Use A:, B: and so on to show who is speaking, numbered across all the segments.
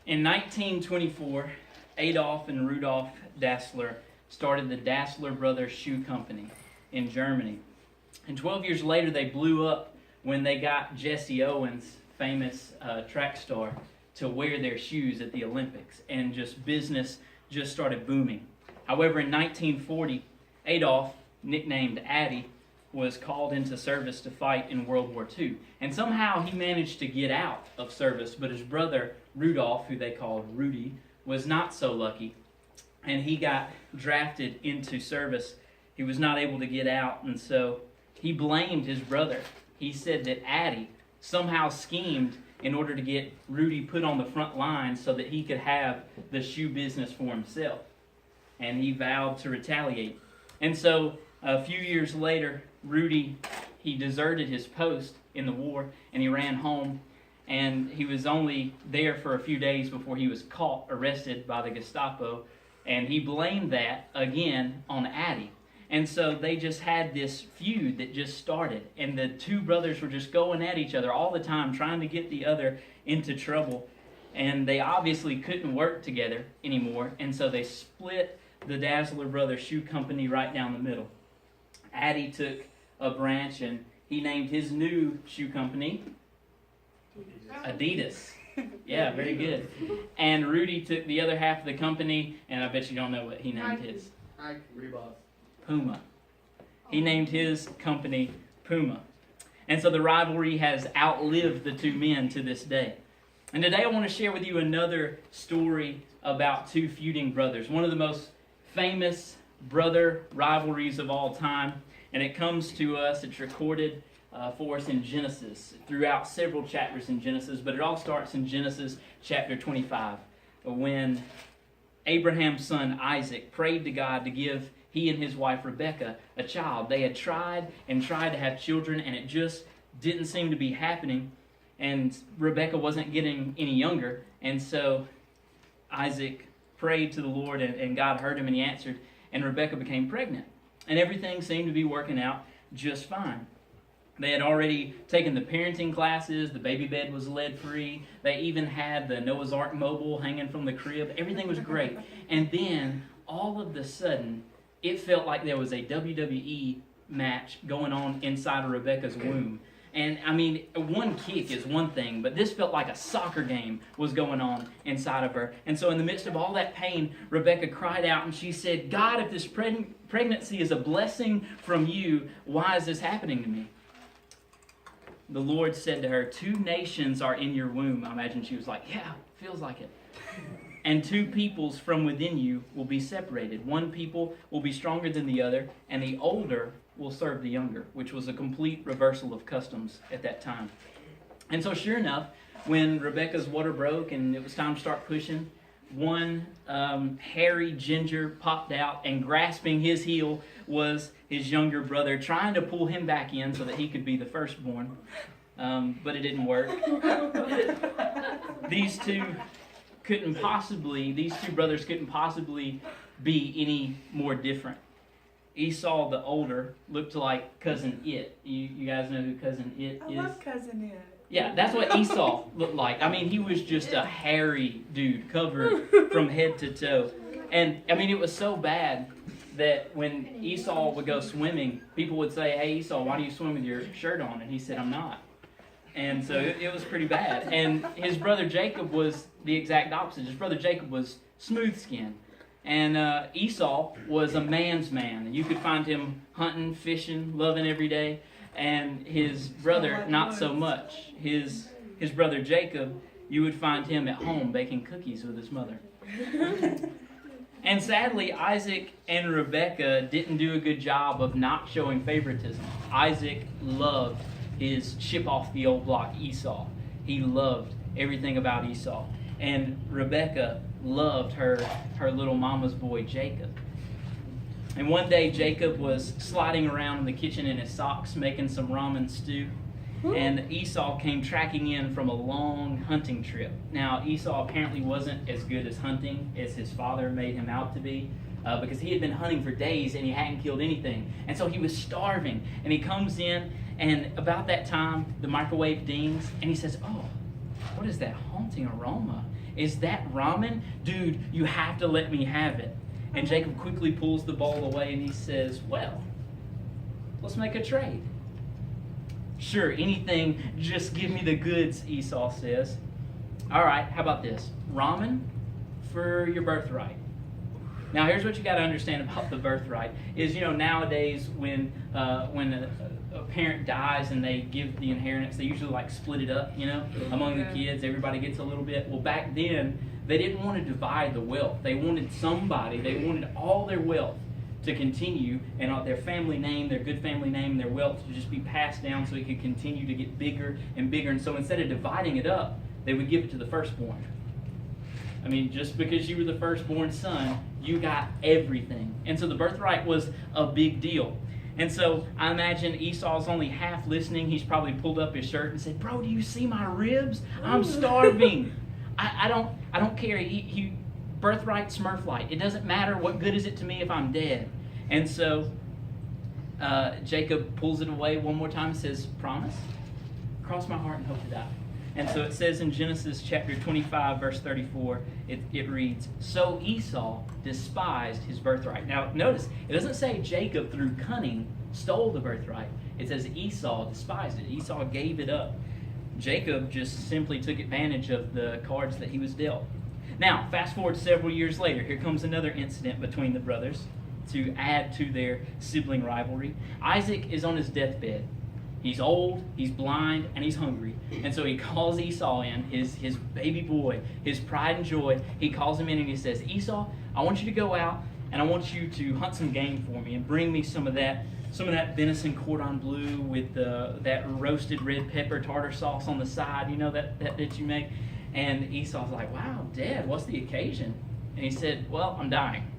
A: In 1924, Adolf and Rudolf Dassler started the Dassler Brothers Shoe Company in Germany. And 12 years later, they blew up when they got Jesse Owens, famous track star, to wear their shoes at the Olympics. And business just started booming. However, in 1940, Adolf, nicknamed Addy, was called into service to fight in World War II. And somehow he managed to get out of service, but his brother Rudolf, who they called Rudy, was not so lucky. And he got drafted into service. He was not able to get out, and so he blamed his brother. He said that Addy somehow schemed in order to get Rudy put on the front line so that he could have the shoe business for himself. And he vowed to retaliate. And so a few years later, Rudy, he deserted his post in the war, and he ran home. And he was only there for a few days before he was caught, arrested by the Gestapo. And he blamed that, again, on Addy. And so they just had this feud that just started. And the two brothers were just going at each other all the time, trying to get the other into trouble. And they obviously couldn't work together anymore. And so they split the Dassler Brothers Shoe Company right down the middle. Addy took a branch and he named his new shoe company Adidas. Yeah, very good. And Rudy took the other half of the company, and I bet you don't know what he named his. Puma. He named his company Puma. And so the rivalry has outlived the two men to this day. And today I want to share with you another story about two feuding brothers. One of the most famous brother rivalries of all time. And it comes to us, it's recorded for us in Genesis, throughout several chapters in Genesis, but it all starts in Genesis chapter 25, when Abraham's son Isaac prayed to God to give he and his wife Rebekah a child. They had tried and tried to have children, and it just didn't seem to be happening, and Rebekah wasn't getting any younger, and so Isaac prayed to the Lord, and God heard him, and he answered, and Rebekah became pregnant, and everything seemed to be working out just fine. They had already taken the parenting classes, the baby bed was lead-free, they even had the Noah's Ark mobile hanging from the crib, everything was great. And then, all of a sudden, it felt like there was a WWE match going on inside of Rebekah's womb. And I mean, one kick is one thing, but this felt like a soccer game was going on inside of her. And so in the midst of all that pain, Rebekah cried out and she said, God, if this pregnancy is a blessing from you, why is this happening to me? The Lord said to her, 2 nations are in your womb. I imagine she was like, yeah, feels like it. And 2 peoples from within you will be separated. One people will be stronger than the other, and the older will serve the younger, which was a complete reversal of customs at that time. And so sure enough, when Rebekah's water broke and it was time to start pushing, one hairy ginger popped out, and grasping his heel was his younger brother, trying to pull him back in so that he could be the firstborn. But it didn't work. These two brothers couldn't possibly be any more different. Esau, the older, looked like Cousin It. You guys know who Cousin It is?
B: I love Cousin It.
A: Yeah, that's what Esau looked like. I mean, he was just a hairy dude, covered from head to toe. And, I mean, it was so bad that when Esau would go swimming, people would say, hey, Esau, why do you swim with your shirt on? And he said, I'm not. And so it was pretty bad. And his brother Jacob was the exact opposite. His brother Jacob was smooth-skinned. And Esau was a man's man. You could find him hunting, fishing, loving every day. And his brother, not so much. His brother Jacob, you would find him at home baking cookies with his mother. And sadly, Isaac and Rebekah didn't do a good job of not showing favoritism. Isaac loved his chip off the old block Esau. He loved everything about Esau. And Rebekah loved her little mama's boy Jacob. And one day Jacob was sliding around in the kitchen in his socks making some ramen stew. And Esau came tracking in from a long hunting trip. Now Esau apparently wasn't as good as hunting as his father made him out to be, because he had been hunting for days and he hadn't killed anything. And so he was starving. And he comes in, and about that time the microwave dings and he says, oh, What is that haunting aroma? Is that ramen? Dude, you have to let me have it. And Jacob quickly pulls the bowl away and he says, well, let's make a trade. Sure, anything, just give me the goods, Esau says. All right, how about this? Ramen for your birthright. Now, here's what you got to understand about the birthright is, nowadays when a parent dies and they give the inheritance, they usually like split it up, among the kids. Everybody gets a little bit. Well, back then, they didn't want to divide the wealth. They wanted all their wealth to continue, and their family name, their good family name, their wealth to just be passed down so it could continue to get bigger and bigger. And so instead of dividing it up, they would give it to the firstborn. I mean, just because you were the firstborn son, you got everything. And so the birthright was a big deal. And so I imagine Esau's only half listening. He's probably pulled up his shirt and said, bro, do you see my ribs? I'm starving. I don't care. He birthright, smurflight. It doesn't matter. What good is it to me if I'm dead? And so Jacob pulls it away one more time and says, promise? Cross my heart and hope to die. And so it says in Genesis chapter 25, verse 34, it reads, so Esau despised his birthright. Now notice, it doesn't say Jacob through cunning stole the birthright. It says Esau despised it. Esau gave it up. Jacob just simply took advantage of the cards that he was dealt. Now, fast forward several years later, here comes another incident between the brothers to add to their sibling rivalry. Isaac is on his deathbed. He's old, he's blind, and he's hungry. And so he calls Esau in, his baby boy, his pride and joy. He calls him in and he says, Esau, I want you to go out and I want you to hunt some game for me and bring me some of that venison cordon bleu with that roasted red pepper tartar sauce on the side, that you make. And Esau's like, wow, Dad, what's the occasion? And he said, well, I'm dying.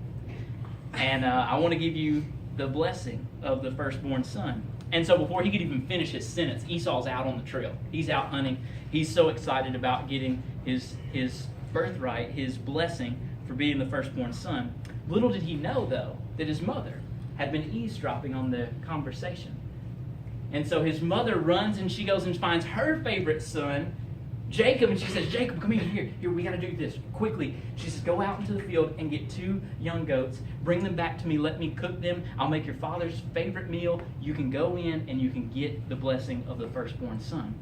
A: And I want to give you the blessing of the firstborn son. And so before he could even finish his sentence, Esau's out on the trail. He's out hunting. He's so excited about getting his birthright, his blessing for being the firstborn son. Little did he know, though, that his mother had been eavesdropping on the conversation. And so his mother runs and she goes and finds her favorite son, Jacob, and she says, Jacob, come here, we got to do this quickly. She says, go out into the field and get 2 young goats, bring them back to me, let me cook them, I'll make your father's favorite meal, you can go in and you can get the blessing of the firstborn son.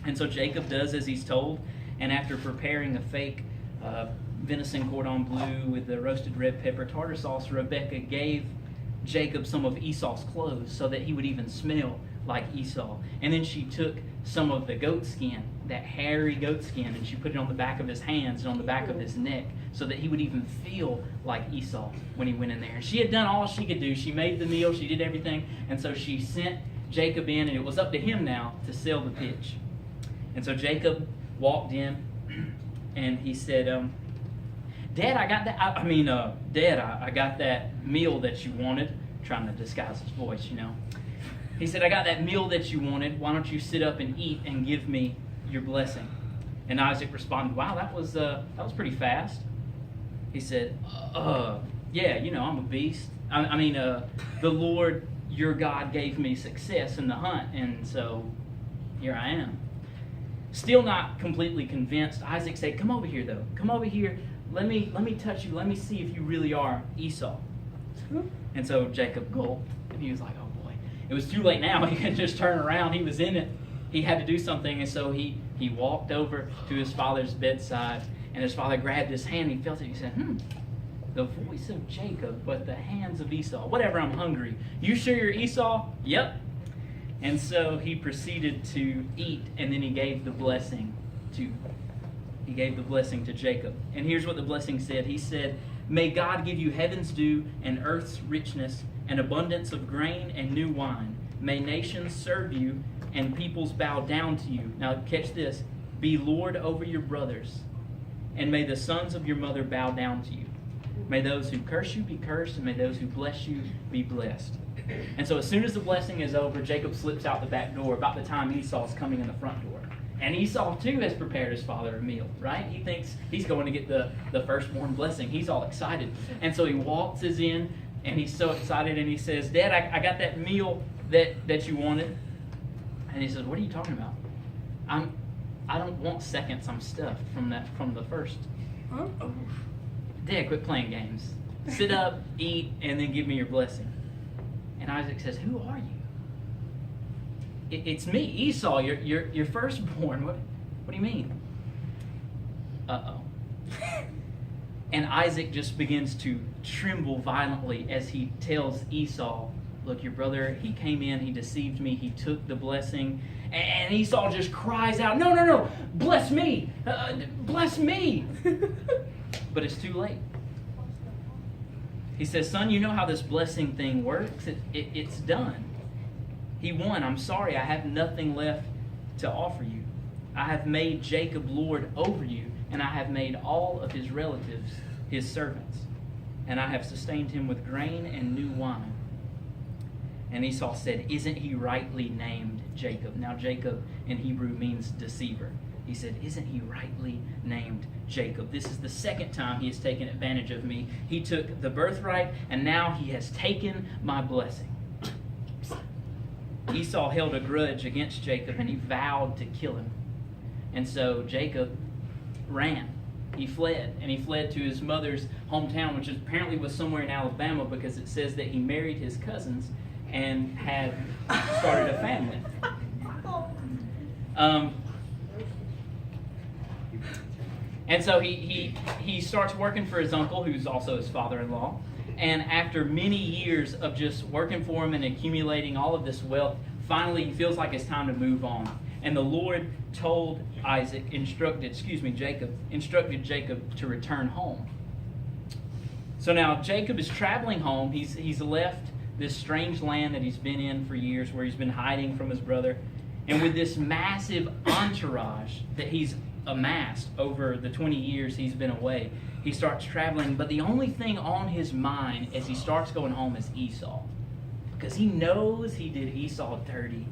A: And so Jacob does as he's told, and after preparing a fake venison cordon bleu with the roasted red pepper tartar sauce, Rebekah gave Jacob some of Esau's clothes so that he would even smell like Esau. And then she took some of the goat skin, that hairy goat skin, and she put it on the back of his hands and on the back of his neck so that he would even feel like Esau when he went in there. She had done all she could do. She made the meal, she did everything, and so she sent Jacob in, and it was up to him now to sell the pitch. And so Jacob walked in and he said, Dad, I got that, Dad, I got that meal that you wanted. Trying to disguise his voice, He said, I got that meal that you wanted. Why don't you sit up and eat and give me your blessing? And Isaac responded, wow, that was pretty fast. He said, yeah, I'm a beast. The Lord, your God, gave me success in the hunt, and so here I am. Still not completely convinced, Isaac said, come over here, though. Come over here. Let me touch you. Let me see if you really are Esau. And so Jacob gulped, and he was like, oh boy. It was too late now. He couldn't just turn around. He was in it. He had to do something, and so he walked over to his father's bedside, and his father grabbed his hand, and he felt it. He said, the voice of Jacob, but the hands of Esau. Whatever, I'm hungry. You sure you're Esau? Yep. And so he proceeded to eat, and then he gave the blessing to Jacob. And here's what the blessing said. He said, may God give you heaven's dew and earth's richness and abundance of grain and new wine. May nations serve you and peoples bow down to you. Now catch this. Be Lord over your brothers, and may the sons of your mother bow down to you. May those who curse you be cursed, and may those who bless you be blessed. And so as soon as the blessing is over, Jacob slips out the back door about the time Esau's coming in the front door. And Esau, too, has prepared his father a meal, right? He thinks he's going to get the firstborn blessing. He's all excited. And so he waltzes in, and he's so excited, and he says, Dad, I got that meal that you wanted. And he says, what are you talking about? want seconds. I'm stuffed from the first.
B: Huh?
A: Dad, quit playing games. Sit up, eat, and then give me your blessing. And Isaac says, who are you? It's me, Esau, your firstborn. What do you mean? Uh-oh. And Isaac just begins to tremble violently as he tells Esau, look, your brother, he came in, he deceived me, he took the blessing. And Esau just cries out, no, bless me, bless me. But it's too late. He says, son, you know how this blessing thing works? It's done. He won. I'm sorry, I have nothing left to offer you. I have made Jacob Lord over you, and I have made all of his relatives his servants. And I have sustained him with grain and new wine. And Esau said, isn't he rightly named Jacob? Now Jacob in Hebrew means deceiver. He said, isn't he rightly named Jacob? This is the second time he has taken advantage of me. He took the birthright, and now he has taken my blessing. Esau held a grudge against Jacob, and he vowed to kill him. And so Jacob ran. He fled, and he fled to his mother's hometown, which apparently was somewhere in Alabama, because it says that he married his cousins and had started a family. And so he starts working for his uncle, who's also his father-in-law. And after many years of just working for him and accumulating all of this wealth, finally he feels like it's time to move on. And the Lord told instructed Jacob to return home. So now Jacob is traveling home. He's left this strange land that he's been in for years, where he's been hiding from his brother. And with this massive entourage that he's amassed over the 20 years he's been away, he starts traveling. But the only thing on his mind as he starts going home is Esau. Because he knows he did Esau dirty.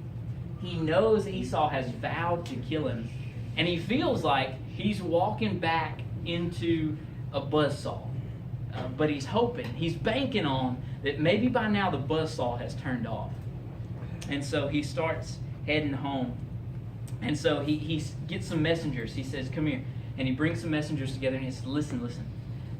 A: He knows Esau has vowed to kill him. And he feels like he's walking back into a buzzsaw. But he's hoping, he's banking on that maybe by now the buzzsaw has turned off. And so he starts heading home. And so he gets some messengers. He says, come here. And he brings some messengers together and he says, listen.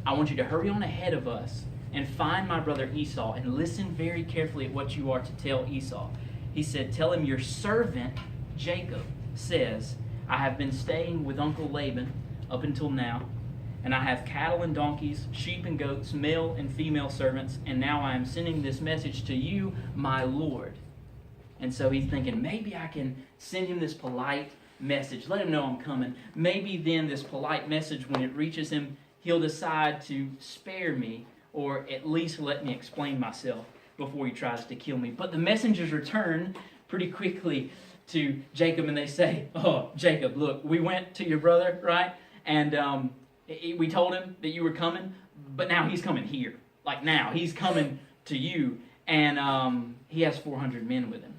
A: I want you to hurry on ahead of us and find my brother Esau, and listen very carefully at what you are to tell Esau. He said, tell him your servant Jacob says, I have been staying with Uncle Laban up until now, and I have cattle and donkeys, sheep and goats, male and female servants, and now I am sending this message to you, my Lord. And so he's thinking, maybe I can send him this polite message, let him know I'm coming. Maybe then this polite message, when it reaches him, he'll decide to spare me, or at least let me explain myself before he tries to kill me. But the messengers return pretty quickly to Jacob, and they say, oh, Jacob, look, we went to your brother, right? And we told him that you were coming, but now he's coming here. Like now, he's coming to you, and he has 400 men with him.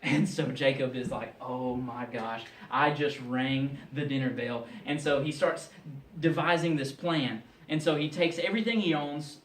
A: And so Jacob is like, oh my gosh, I just rang the dinner bell. And so he starts devising this plan. And so he takes everything he owns,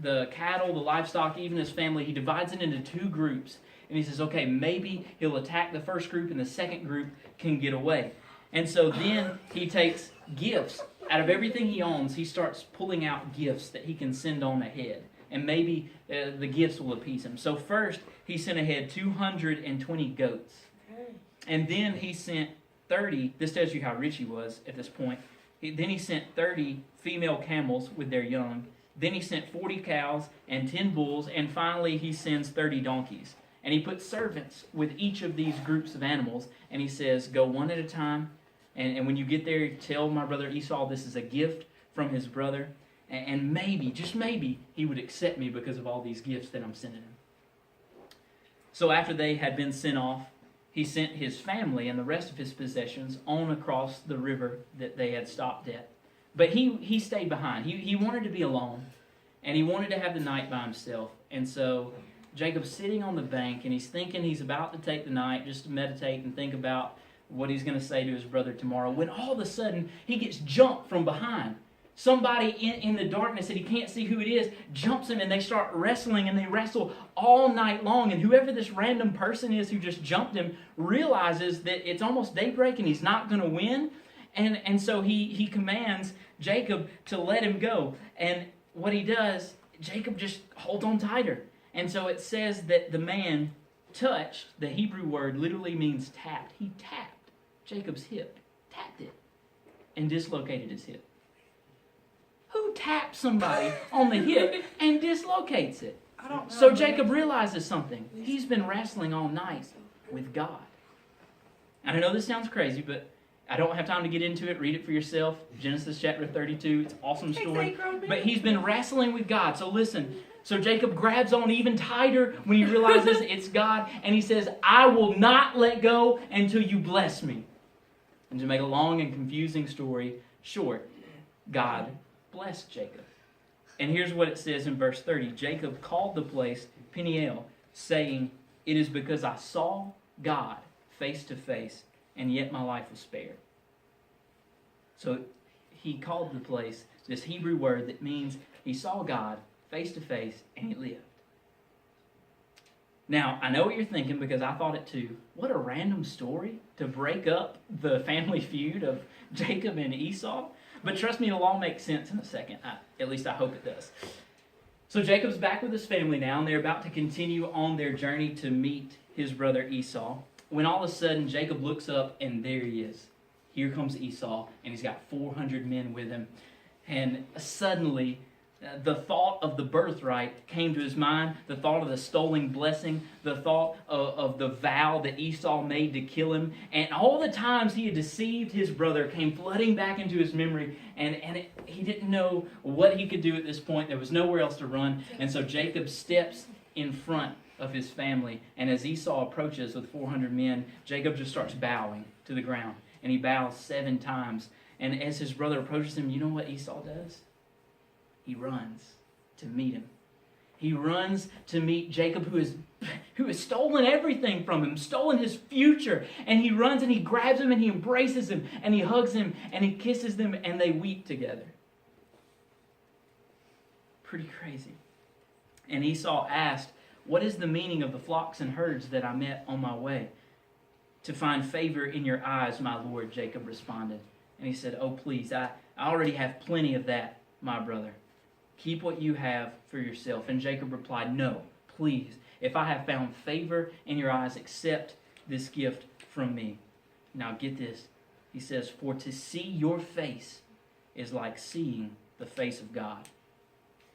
A: the cattle, the livestock, even his family, he divides it into two groups. And he says, okay, maybe he'll attack the first group and the second group can get away. And so then he takes gifts. Out of everything he owns, he starts pulling out gifts that he can send on ahead. And maybe the gifts will appease him. So first, he sent ahead 220 goats. And then he sent 30, this tells you how rich he was at this point. Then he sent 30 female camels with their young. Then he sent 40 cows and 10 bulls. And finally, he sends 30 donkeys. And he puts servants with each of these groups of animals. And he says, go one at a time. And when you get there, tell my brother Esau this is a gift from his brother. And maybe, just maybe, he would accept me because of all these gifts that I'm sending him. So after they had been sent off, he sent his family and the rest of his possessions on across the river that they had stopped at. But he stayed behind. He wanted to be alone, and he wanted to have the night by himself. And so Jacob's sitting on the bank, and he's thinking he's about to take the night just to meditate and think about what he's going to say to his brother tomorrow, when all of a sudden he gets jumped from behind. Somebody in the darkness that he can't see who it is jumps him, and they start wrestling, and they wrestle all night long. And whoever this random person is who just jumped him realizes that it's almost daybreak and he's not going to win. And so he commands Jacob to let him go. And what he does, Jacob just holds on tighter. And so it says that the man touched, the Hebrew word literally means tapped. He tapped Jacob's hip, tapped it, and dislocated his hip. Who taps somebody on the hip and dislocates it?
B: I don't know.
A: So Jacob realizes something. He's been wrestling all night with God. And I know this sounds crazy, but I don't have time to get into it. Read it for yourself. Genesis chapter 32. It's an awesome story. But he's been wrestling with God. So listen. So Jacob grabs on even tighter when he realizes it's God. And he says, I will not let go until you bless me. And to make a long and confusing story short, God blessed Jacob. And here's what it says in verse 30. Jacob called the place Peniel, saying, it is because I saw God face to face, and yet my life was spared. So he called the place this Hebrew word that means he saw God face to face, and he lived. Now, I know what you're thinking, because I thought it too. What a random story to break up the family feud of Jacob and Esau. But trust me, it'll all make sense in a second. At least I hope it does. So Jacob's back with his family now, and they're about to continue on their journey to meet his brother Esau. When all of a sudden, Jacob looks up, and there he is. Here comes Esau, and he's got 400 men with him. And suddenly, the thought of the birthright came to his mind, the thought of the stolen blessing, the thought of the vow that Esau made to kill him, and all the times he had deceived his brother came flooding back into his memory, and he didn't know what he could do at this point. There was nowhere else to run, and so Jacob steps in front of his family, and as Esau approaches with 400 men, Jacob just starts bowing to the ground, and he bows 7 times, and as his brother approaches him, you know what Esau does? He runs to meet him. He runs to meet Jacob, who has stolen everything from him, stolen his future. And he runs and he grabs him and he embraces him and he hugs him and he kisses them and they weep together. Pretty crazy. And Esau asked, what is the meaning of the flocks and herds that I met on my way? To find favor in your eyes, my lord, Jacob responded. And he said, oh, please, I already have plenty of that, my brother. Keep what you have for yourself. And Jacob replied, no, please. If I have found favor in your eyes, accept this gift from me. Now get this. He says, for to see your face is like seeing the face of God,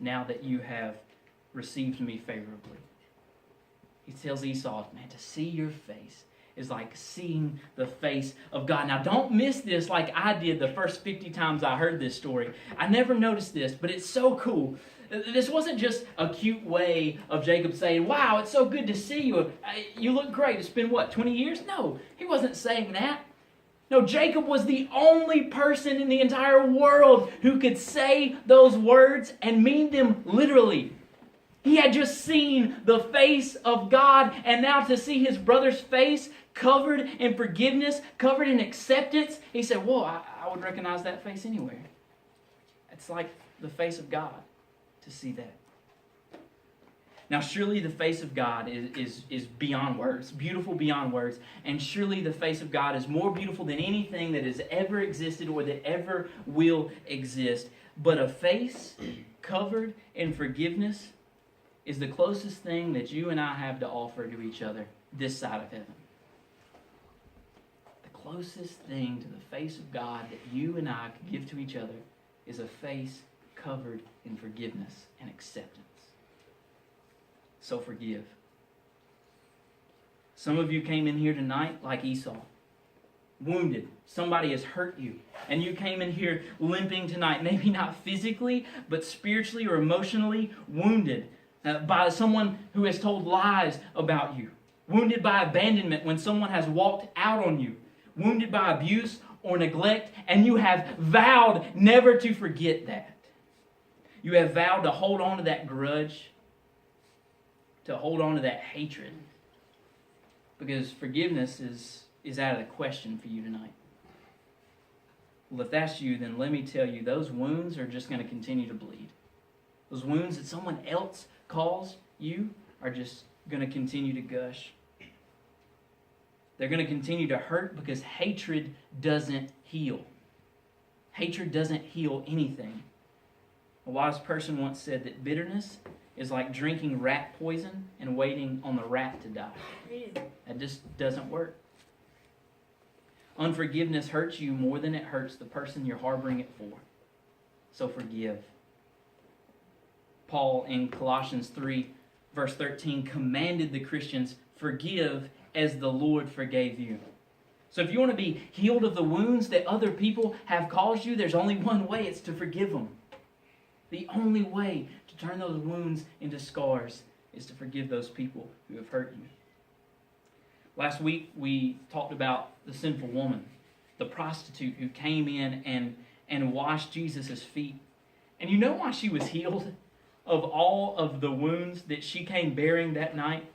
A: now that you have received me favorably. He tells Esau, man, to see your face is like seeing the face of God. Now, don't miss this like I did the first 50 times I heard this story. I never noticed this, but it's so cool. This wasn't just a cute way of Jacob saying, wow, it's so good to see you. You look great. It's been, 20 years? No, he wasn't saying that. No, Jacob was the only person in the entire world who could say those words and mean them literally. He had just seen the face of God, and now to see his brother's face covered in forgiveness, covered in acceptance, he said, whoa, I would recognize that face anywhere. It's like the face of God to see that. Now, surely the face of God is beyond words, beautiful beyond words, and surely the face of God is more beautiful than anything that has ever existed or that ever will exist. But a face covered in forgiveness is the closest thing that you and I have to offer to each other this side of heaven. The closest thing to the face of God that you and I could give to each other is a face covered in forgiveness and acceptance. So forgive. Some of you came in here tonight like Esau, wounded. Somebody has hurt you. And you came in here limping tonight, maybe not physically, but spiritually or emotionally wounded. By someone who has told lies about you. Wounded by abandonment when someone has walked out on you. Wounded by abuse or neglect, and you have vowed never to forget that. You have vowed to hold on to that grudge, to hold on to that hatred, because forgiveness is out of the question for you tonight. Well, if that's you, then let me tell you, those wounds are just going to continue to bleed. Those wounds that someone else caused you are just going to continue to gush. They're going to continue to hurt because hatred doesn't heal. Hatred doesn't heal anything. A wise person once said that bitterness is like drinking rat poison and waiting on the rat to die. That just doesn't work. Unforgiveness hurts you more than it hurts the person you're harboring it for. So forgive. Paul in Colossians 3, verse 13, commanded the Christians, forgive as the Lord forgave you. So if you want to be healed of the wounds that other people have caused you, there's only one way. It's to forgive them. The only way to turn those wounds into scars is to forgive those people who have hurt you. Last week we talked about the sinful woman, the prostitute who came in and washed Jesus' feet. And you know why she was healed of all of the wounds that she came bearing that night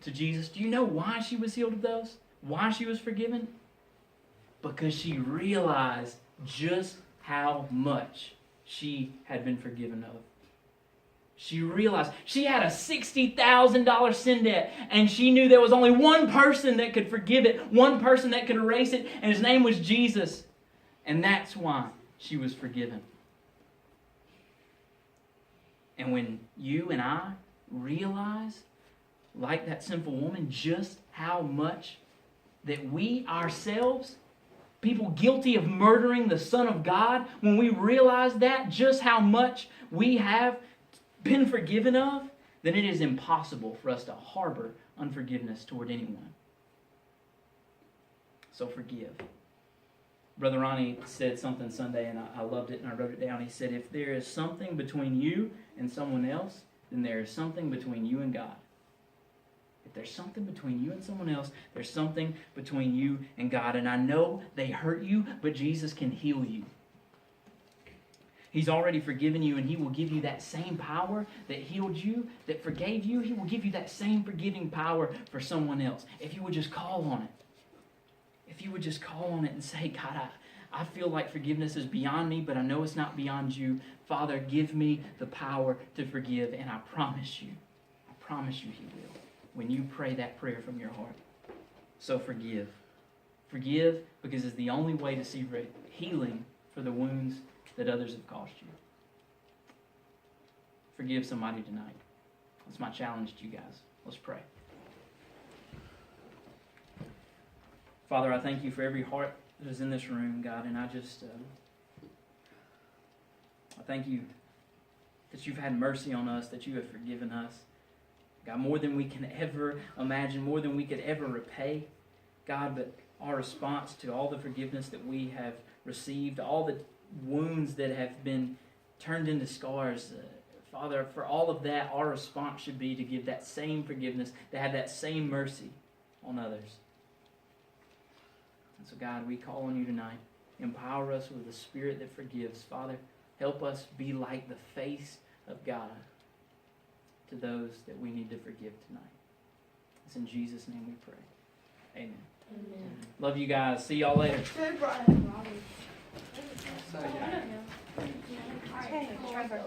A: to Jesus? Do you know why she was healed of those? Why she was forgiven? Because she realized just how much she had been forgiven of. She realized she had a $60,000 sin debt, and she knew there was only one person that could forgive it, one person that could erase it, and his name was Jesus. And that's why she was forgiven. And when you and I realize, like that sinful woman, just how much that we ourselves, people guilty of murdering the Son of God, when we realize that, just how much we have been forgiven of, then it is impossible for us to harbor unforgiveness toward anyone. So forgive. Brother Ronnie said something Sunday, and I loved it, and I wrote it down. He said, if there is something between you and someone else, then there is something between you and God. If there's something between you and someone else, there's something between you and God. And I know they hurt you, but Jesus can heal you. He's already forgiven you, and He will give you that same power that healed you, that forgave you. He will give you that same forgiving power for someone else. If you would just call on it. If you would just call on it and say, God, I feel like forgiveness is beyond me, but I know it's not beyond you. Father, give me the power to forgive, and I promise you He will, when you pray that prayer from your heart. So forgive. Forgive because it's the only way to see healing for the wounds that others have caused you. Forgive somebody tonight. That's my challenge to you guys. Let's pray. Father, I thank you for every heart that is in this room, God, and I thank you that you've had mercy on us, that you have forgiven us. God, more than we can ever imagine, more than we could ever repay. God, but our response to all the forgiveness that we have received, all the wounds that have been turned into scars, Father, for all of that, our response should be to give that same forgiveness, to have that same mercy on others. And so, God, we call on you tonight. Empower us with the Spirit that forgives. Father, help us be like the face of God to those that we need to forgive tonight. It's in Jesus' name we pray. Amen. Amen. Love you guys. See y'all later.
B: Hey, Trevor,